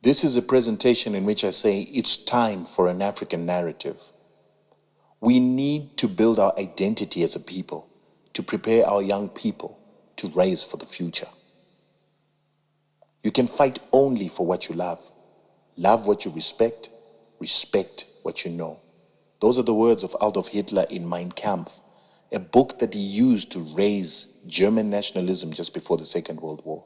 This is a presentation in which I say it's time for an African narrative. We need to build our identity as a people, to prepare our young people to raise for the future. You can fight only for what you love. Love what you respect, respect what you know. Those are the words of Adolf Hitler in Mein Kampf, a book that he used to raise German nationalism just before the Second World War.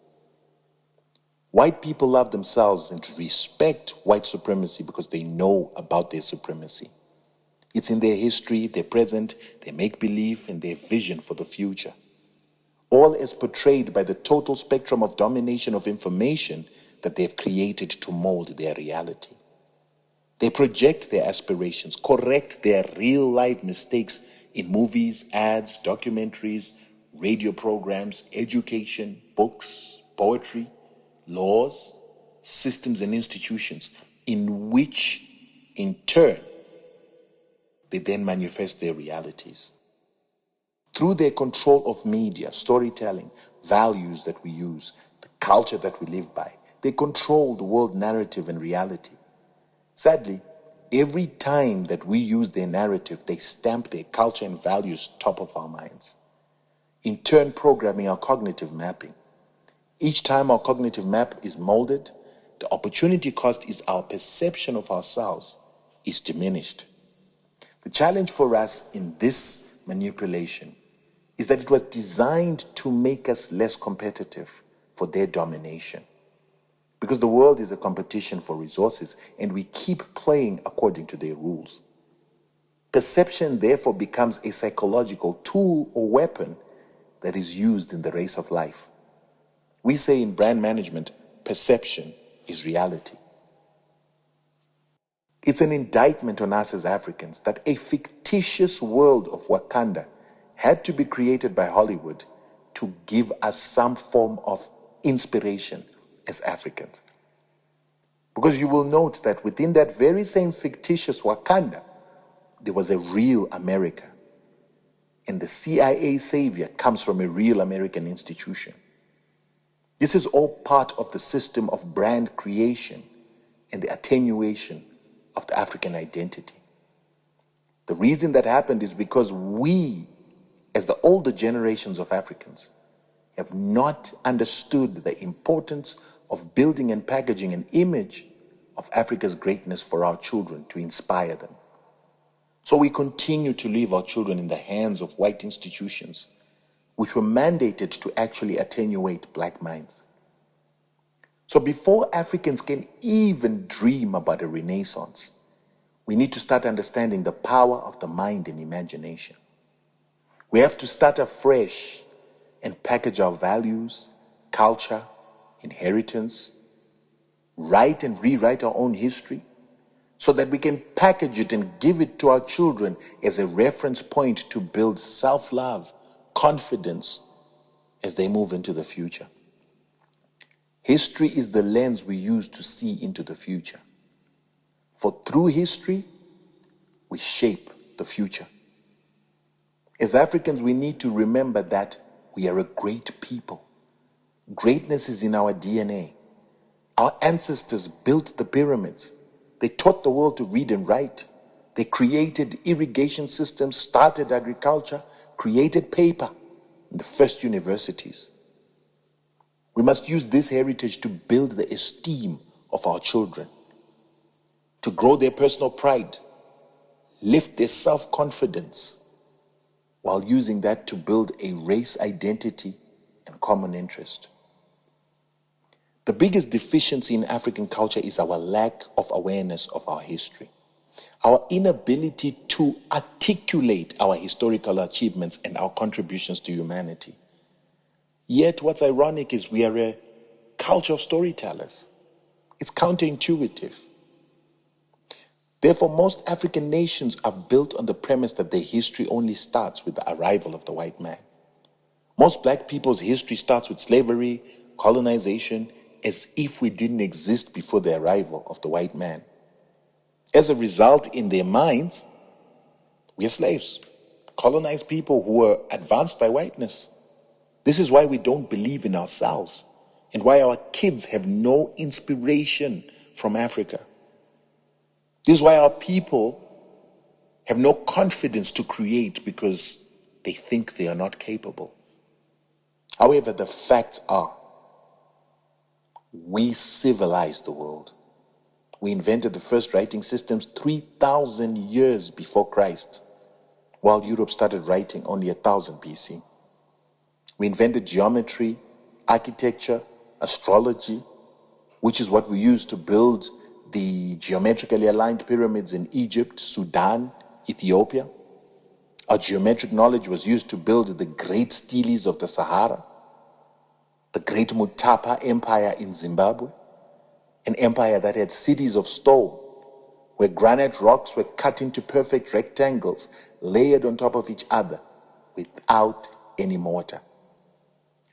White people love themselves and respect white supremacy because they know about their supremacy. It's in their history, their present, their make-believe, and their vision for the future. All as portrayed by the total spectrum of domination of information that they've created to mold their reality. They project their aspirations, correct their real-life mistakes in movies, ads, documentaries, radio programs, education, books, poetry, laws, systems, and institutions, in which, in turn, they then manifest their realities. Through their control of media, storytelling, values that we use, the culture that we live by, they control the world narrative and reality. Sadly, every time that we use their narrative, they stamp their culture and values top of our minds, in turn programming our cognitive mapping. Each time our cognitive map is molded, the opportunity cost is our perception of ourselves is diminished. The challenge for us in this manipulation is that it was designed to make us less competitive for their domination. Because the world is a competition for resources and we keep playing according to their rules. Perception therefore becomes a psychological tool or weapon that is used in the race of life. We say in brand management, perception is reality. It's an indictment on us as Africans that a fictitious world of Wakanda had to be created by Hollywood to give us some form of inspiration as Africans. Because you will note that within that very same fictitious Wakanda, there was a real America. And the CIA savior comes from a real American institution. This is all part of the system of brand creation and the attenuation of the African identity. The reason that happened is because we, as the older generations of Africans, have not understood the importance of building and packaging an image of Africa's greatness for our children to inspire them. So we continue to leave our children in the hands of white institutions, which were mandated to actually attenuate black minds. So before Africans can even dream about a renaissance, we need to start understanding the power of the mind and imagination. We have to start afresh and package our values, culture, inheritance, write and rewrite our own history, so that we can package it and give it to our children as a reference point to build self-love, confidence as they move into the future. History is the lens we use to see into the future. For through history, we shape the future. As Africans, we need to remember that we are a great people. Greatness is in our DNA. Our ancestors built the pyramids. They taught the world to read and write. They created irrigation systems, started agriculture, created paper, and the first universities. We must use this heritage to build the esteem of our children, to grow their personal pride, lift their self-confidence, while using that to build a race identity and common interest. The biggest deficiency in African culture is our lack of awareness of our history, our inability to articulate our historical achievements and our contributions to humanity. Yet what's ironic is we are a culture of storytellers. It's counterintuitive. Therefore, most African nations are built on the premise that their history only starts with the arrival of the white man. Most black people's history starts with slavery, colonization, as if we didn't exist before the arrival of the white man. As a result, in their minds, we are slaves, colonized people who were advanced by whiteness. This is why we don't believe in ourselves and why our kids have no inspiration from Africa. This is why our people have no confidence to create, because they think they are not capable. However, the facts are, we civilized the world. We invented the first writing systems 3,000 years before Christ, while Europe started writing only 1000 BC. We invented geometry, architecture, astrology, which is what we use to build the geometrically aligned pyramids in Egypt, Sudan, Ethiopia. Our geometric knowledge was used to build the great steles of the Sahara, the great Mutapa Empire in Zimbabwe, an empire that had cities of stone, where granite rocks were cut into perfect rectangles, layered on top of each other, without any mortar.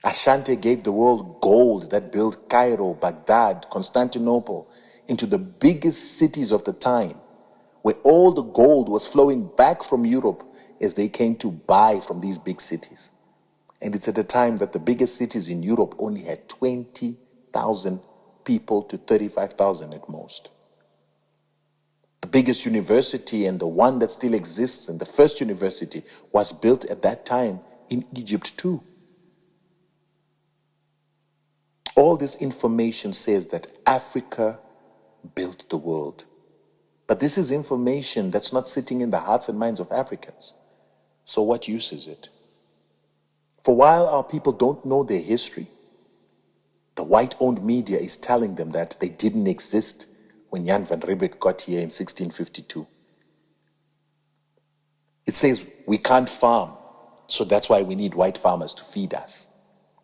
Ashanti gave the world gold that built Cairo, Baghdad, Constantinople into the biggest cities of the time, where all the gold was flowing back from Europe as they came to buy from these big cities. And it's at a time that the biggest cities in Europe only had 20,000 people to 35,000 at most. The biggest university, and the one that still exists, and the first university, was built at that time in Egypt too. All this information says that Africa built the world. But this is information that's not sitting in the hearts and minds of Africans. So what use is it? For while our people don't know their history, the white-owned media is telling them that they didn't exist when Jan van Riebeeck got here in 1652. It says we can't farm, so that's why we need white farmers to feed us.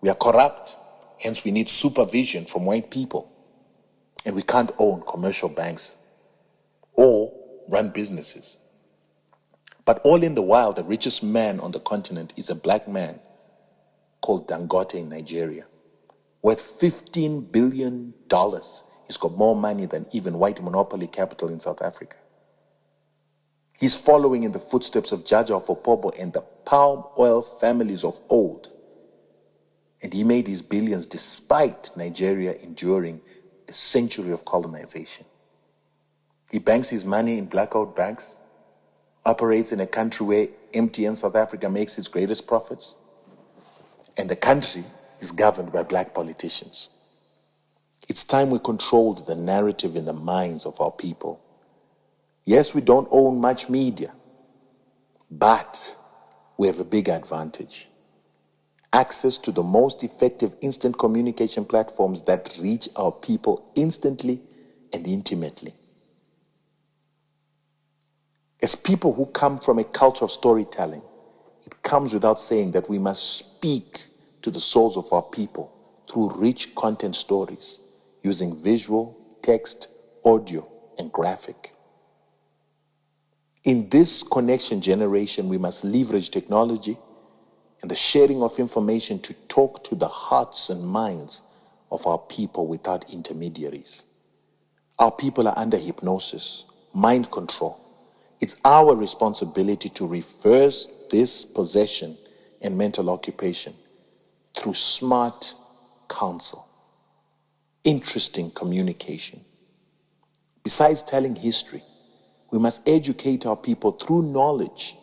We are corrupt, hence we need supervision from white people. And we can't own commercial banks or run businesses. But all in the while, the richest man on the continent is a black man called Dangote in Nigeria. Worth $15 billion. He's got more money than even white monopoly capital in South Africa. He's following in the footsteps of Jaja Opobo and the palm oil families of old. And he made his billions despite Nigeria enduring a century of colonization. He banks his money in blackout banks, operates in a country where MTN South Africa makes its greatest profits, and the country is governed by black politicians. It's time we controlled the narrative in the minds of our people. Yes, we don't own much media, but we have a big advantage. Access to the most effective instant communication platforms that reach our people instantly and intimately. As people who come from a culture of storytelling, it comes without saying that we must speak to the souls of our people through rich content stories, using visual, text, audio, and graphic. In this connection generation, we must leverage technology and the sharing of information to talk to the hearts and minds of our people without intermediaries. Our people are under hypnosis, mind control. It's our responsibility to reverse this possession and mental occupation through smart counsel, interesting communication. Besides telling history, we must educate our people through knowledge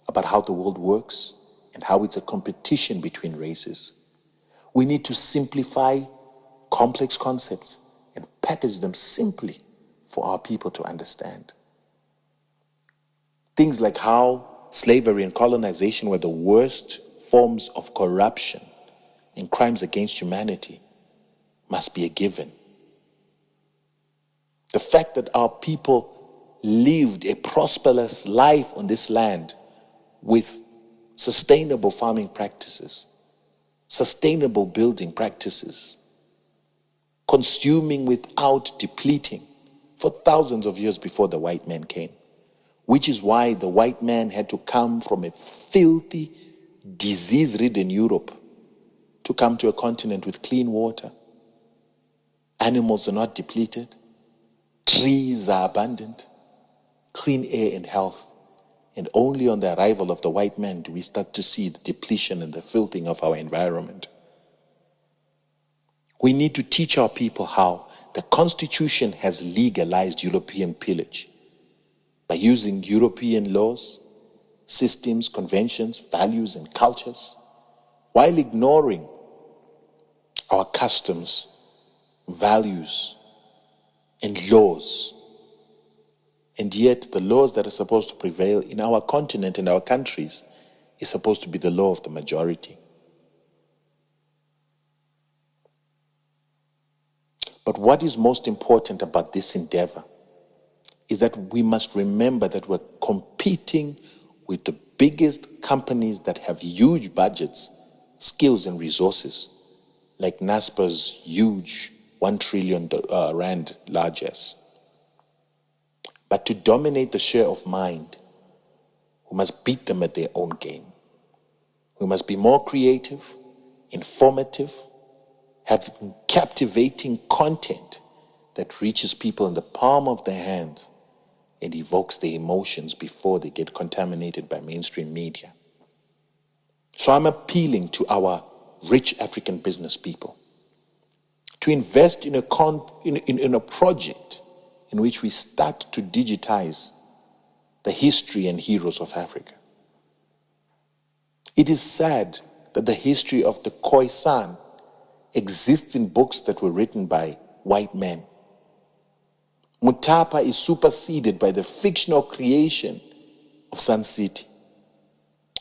about how the world works and how it's a competition between races. We need to simplify complex concepts and package them simply for our people to understand. Things like how slavery and colonization were the worst forms of corruption and crimes against humanity must be a given. The fact that our people lived a prosperous life on this land with sustainable farming practices, sustainable building practices, consuming without depleting for thousands of years before the white man came, which is why the white man had to come from a filthy, disease-ridden Europe to come to a continent with clean water. Animals are not depleted, trees are abundant, clean air and health. And only on the arrival of the white man do we start to see the depletion and the filthing of our environment. We need to teach our people how the Constitution has legalized European pillage by using European laws, systems, conventions, values, and cultures, while ignoring our customs, values, and laws. And yet the laws that are supposed to prevail in our continent and our countries is supposed to be the law of the majority. But what is most important about this endeavor is that we must remember that we're competing with the biggest companies that have huge budgets, skills, and resources, like NASPA's huge 1 trillion rand largesse. But to dominate the share of mind, we must beat them at their own game. We must be more creative, informative, have captivating content that reaches people in the palm of their hand and evokes their emotions before they get contaminated by mainstream media. So I'm appealing to our rich African business people to invest in a project in which we start to digitize the history and heroes of Africa. It is sad that the history of the Khoisan exists in books that were written by white men. Mutapa is superseded by the fictional creation of Sun City.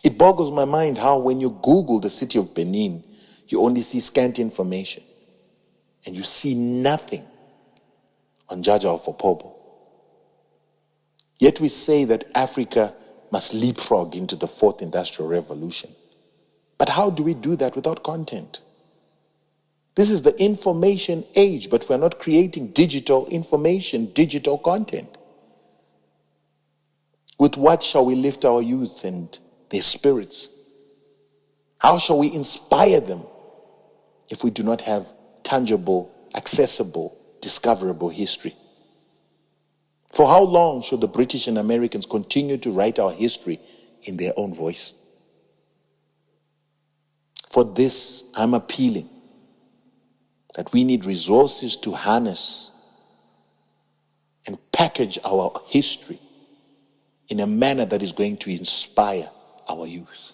It boggles my mind how when you Google the city of Benin, you only see scant information and you see nothing on Jaja of Opobo. Yet we say that Africa must leapfrog into the fourth industrial revolution. But how do we do that without content? This is the information age, but we're not creating digital information, digital content. With what shall we lift our youth and their spirits? How shall we inspire them if we do not have tangible, accessible, discoverable history? For how long should the British and Americans continue to write our history in their own voice? For this, I'm appealing that we need resources to harness and package our history in a manner that is going to inspire our youth.